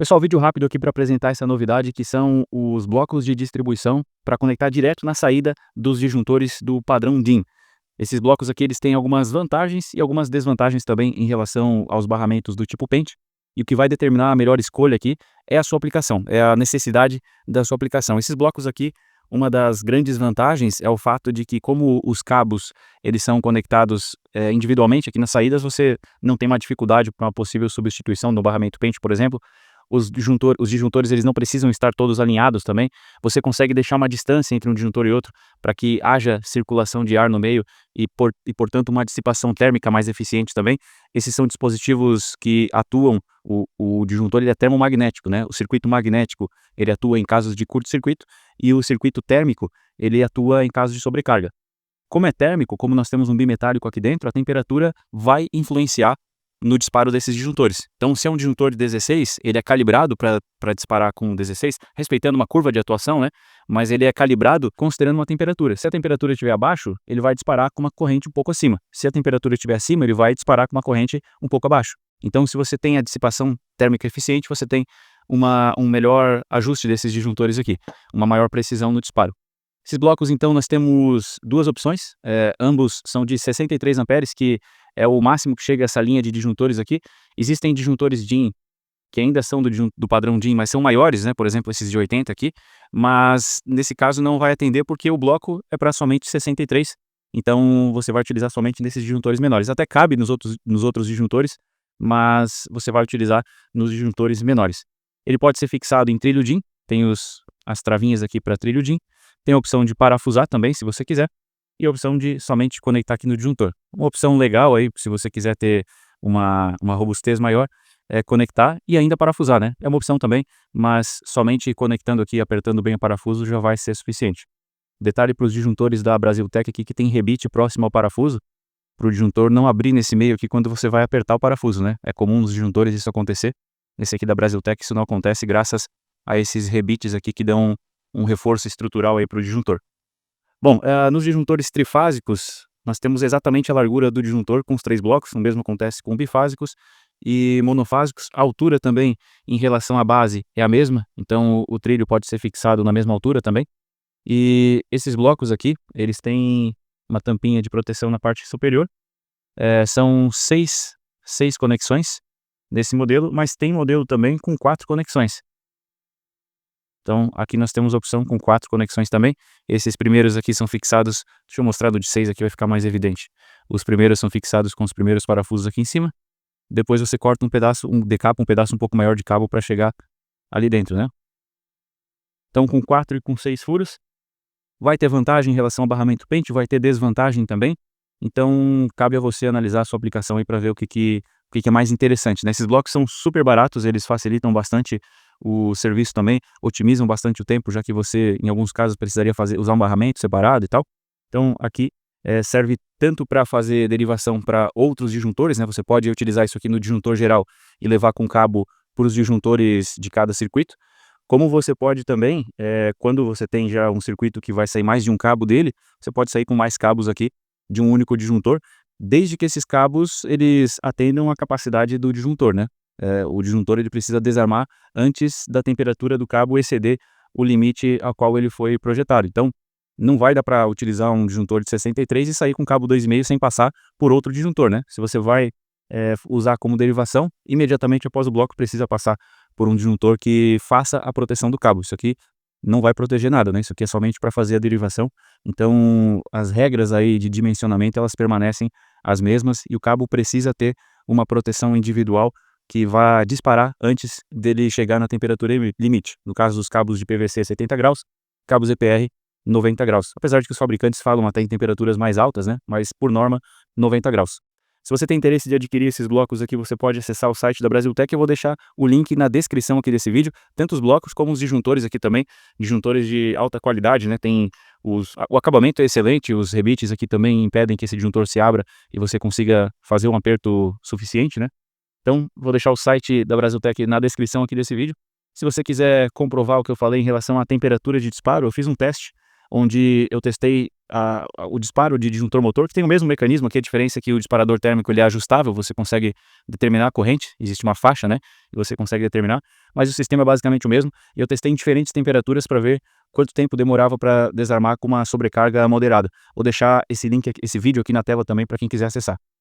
Pessoal, vídeo rápido aqui para apresentar essa novidade que são os blocos de distribuição para conectar direto na saída dos disjuntores do padrão DIN. Esses blocos aqui eles têm algumas vantagens e algumas desvantagens também em relação aos barramentos do tipo pente. E o que vai determinar a melhor escolha aqui é a sua aplicação, é a necessidade da sua aplicação. Esses blocos aqui, uma das grandes vantagens é o fato de que como os cabos eles são conectados individualmente aqui nas saídas, você não tem uma dificuldade para uma possível substituição no barramento pente, por exemplo. Os disjuntores eles não precisam estar todos alinhados também. Você consegue deixar uma distância entre um disjuntor e outro para que haja circulação de ar no meio portanto, uma dissipação térmica mais eficiente também. Esses são dispositivos que atuam, o disjuntor ele é termomagnético, né? O circuito magnético ele atua em casos de curto-circuito e o circuito térmico ele atua em casos de sobrecarga. Como é térmico, como nós temos um bimetálico aqui dentro, a temperatura vai influenciar no disparo desses disjuntores. Então, se é um disjuntor de 16, ele é calibrado para disparar com 16, respeitando uma curva de atuação, né? Mas ele é calibrado considerando uma temperatura. Se a temperatura estiver abaixo, ele vai disparar com uma corrente um pouco acima. Se a temperatura estiver acima, ele vai disparar com uma corrente um pouco abaixo. Então, se você tem a dissipação térmica eficiente, você tem um melhor ajuste desses disjuntores aqui, uma maior precisão no disparo. Esses blocos, então, nós temos duas opções, ambos são de 63 amperes, que é o máximo que chega a essa linha de disjuntores aqui. Existem disjuntores DIN que ainda são do padrão DIN, mas são maiores, né? Por exemplo, esses de 80 aqui, mas nesse caso não vai atender porque o bloco é para somente 63, então você vai utilizar somente nesses disjuntores menores. Até cabe nos outros disjuntores, mas você vai utilizar nos disjuntores menores. Ele pode ser fixado em trilho DIN, tem as travinhas aqui para trilho DIN, tem a opção de parafusar também, se você quiser, e a opção de somente conectar aqui no disjuntor. Uma opção legal aí, se você quiser ter uma robustez maior, é conectar e ainda parafusar, né? É uma opção também, mas somente conectando aqui e apertando bem o parafuso já vai ser suficiente. Detalhe para os disjuntores da Brasiltec aqui que tem rebite próximo ao parafuso, para o disjuntor não abrir nesse meio aqui quando você vai apertar o parafuso, né? É comum nos disjuntores isso acontecer. Nesse aqui da Brasiltec isso não acontece graças a esses rebites aqui que dão um reforço estrutural aí para o disjuntor. Bom, nos disjuntores trifásicos, nós temos exatamente a largura do disjuntor com os 3 blocos, o mesmo acontece com bifásicos e monofásicos. A altura também, em relação à base, é a mesma, então o trilho pode ser fixado na mesma altura também. E esses blocos aqui, eles têm uma tampinha de proteção na parte superior. São seis conexões nesse modelo, mas tem modelo também com 4 conexões. Então, aqui nós temos a opção com 4 conexões também. Esses primeiros aqui são fixados, deixa eu mostrar do de 6 aqui, vai ficar mais evidente. Os primeiros são fixados com os primeiros parafusos aqui em cima. Depois você corta decapa um pedaço um pouco maior de cabo para chegar ali dentro, né? Então, com 4 e com 6 furos, vai ter vantagem em relação ao barramento pente, vai ter desvantagem também. Então, cabe a você analisar a sua aplicação aí para ver o que é mais interessante, né? Esses blocos são super baratos, eles facilitam bastante o serviço também, otimizam bastante o tempo, já que você, em alguns casos, precisaria usar um barramento separado e tal. Então, aqui serve tanto para fazer derivação para outros disjuntores, né? Você pode utilizar isso aqui no disjuntor geral e levar com cabo para os disjuntores de cada circuito. Como você pode também, quando você tem já um circuito que vai sair mais de um cabo dele, você pode sair com mais cabos aqui de um único disjuntor, desde que esses cabos eles atendam a capacidade do disjuntor, né? O disjuntor ele precisa desarmar antes da temperatura do cabo exceder o limite ao qual ele foi projetado. Então, não vai dar para utilizar um disjuntor de 63 e sair com cabo 2,5 sem passar por outro disjuntor, né? Se você vai usar como derivação, imediatamente após o bloco precisa passar por um disjuntor que faça a proteção do cabo. Isso aqui não vai proteger nada, né? Isso aqui é somente para fazer a derivação. Então, as regras aí de dimensionamento, elas permanecem as mesmas e o cabo precisa ter uma proteção individual que vai disparar antes dele chegar na temperatura limite. No caso dos cabos de PVC 70 graus, cabos EPR 90 graus. Apesar de que os fabricantes falam até em temperaturas mais altas, né? Mas por norma, 90 graus. Se você tem interesse de adquirir esses blocos aqui, você pode acessar o site da Brasiltec. Eu vou deixar o link na descrição aqui desse vídeo, tanto os blocos como os disjuntores aqui também, disjuntores de alta qualidade, né? O acabamento é excelente, os rebites aqui também impedem que esse disjuntor se abra e você consiga fazer um aperto suficiente, né? Então, vou deixar o site da Brasiltec na descrição aqui desse vídeo. Se você quiser comprovar o que eu falei em relação à temperatura de disparo, eu fiz um teste onde eu testei o disparo de disjuntor motor, que tem o mesmo mecanismo aqui, a diferença é que o disparador térmico ele é ajustável, você consegue determinar a corrente, existe uma faixa, né, e você consegue determinar, mas o sistema é basicamente o mesmo, e eu testei em diferentes temperaturas para ver quanto tempo demorava para desarmar com uma sobrecarga moderada. Vou deixar esse link, esse vídeo aqui na tela também para quem quiser acessar.